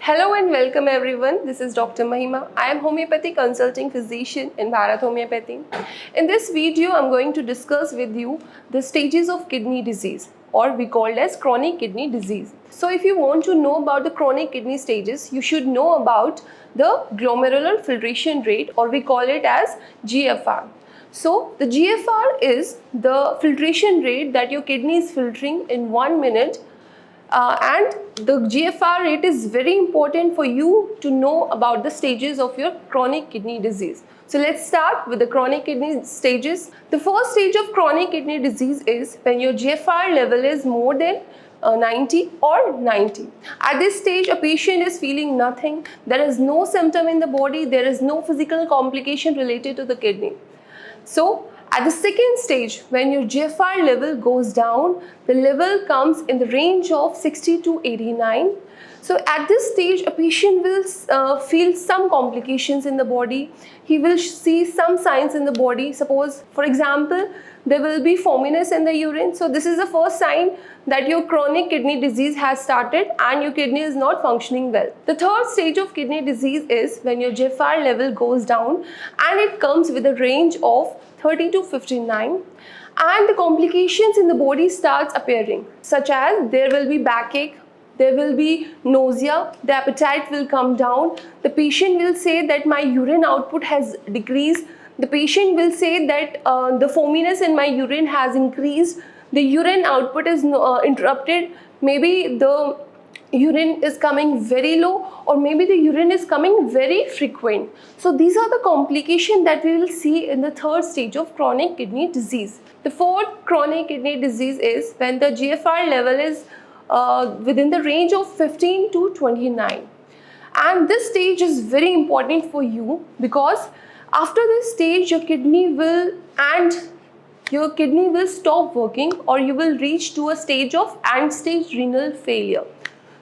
Hello and welcome everyone. This is Dr. Mahima. I am homeopathy consulting physician in Bharat Homeopathy. In this video, I'm going to discuss with you the stages of kidney disease, or we call it as chronic kidney disease. So if you want to know about the chronic kidney stages, you should know about the glomerular filtration rate, or we call it as GFR. So the GFR is the filtration rate that your kidney is filtering in 1 minute. And the GFR rate is very important for you to know about the stages of your chronic kidney disease. So let's start with the chronic kidney stages. The first stage of chronic kidney disease is when your GFR level is more than 90 or 90. At this stage, a patient is feeling nothing. There is no symptom in the body. There is no physical complication related to the kidney. So at the second stage, when your GFR level goes down, the level comes in the range of 60 to 89. So at this stage, a patient will feel some complications in the body. He will see some signs in the body. Suppose, for example, there will be foaminess in the urine. So this is the first sign that your chronic kidney disease has started and your kidney is not functioning well. The third stage of kidney disease is when your GFR level goes down and it comes with a range of 30 to 59, and the complications in the body starts appearing, such as there will be backache, there will be nausea, the appetite will come down, the patient will say that my urine output has decreased, the patient will say that the foaminess in my urine has increased, the urine output is interrupted, maybe the urine is coming very low, or maybe the urine is coming very frequent. So these are the complications that we will see in the third stage of chronic kidney disease. The fourth chronic kidney disease is when the GFR level is within the range of 15 to 29. And this stage is very important for you because after this stage your kidney will stop working, or you will reach to a stage of end-stage renal failure.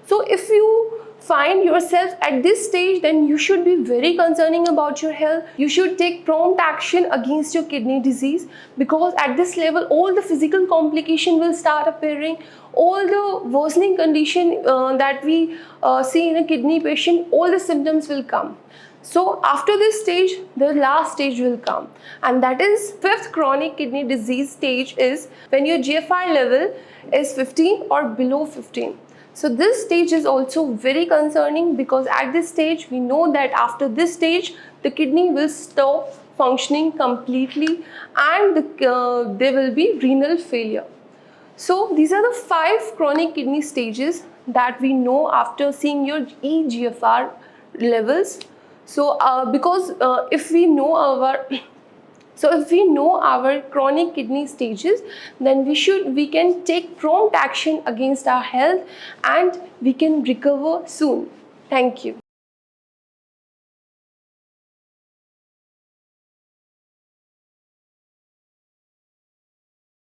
So if you find yourself at this stage, then you should be very concerning about your health. You should take prompt action against your kidney disease, because at this level all the physical complication will start appearing. All the worsening condition that we see in a kidney patient, all the symptoms will come. So after this stage, the last stage will come, and that is fifth chronic kidney disease stage is when your GFR level is 15 or below 15. So this stage is also very concerning, because at this stage we know that after this stage the kidney will stop functioning completely and there will be renal failure. So these are the 5 chronic kidney stages that we know after seeing your eGFR levels. So if we know our chronic kidney stages, then we can take prompt action against our health and we can recover soon. Thank you.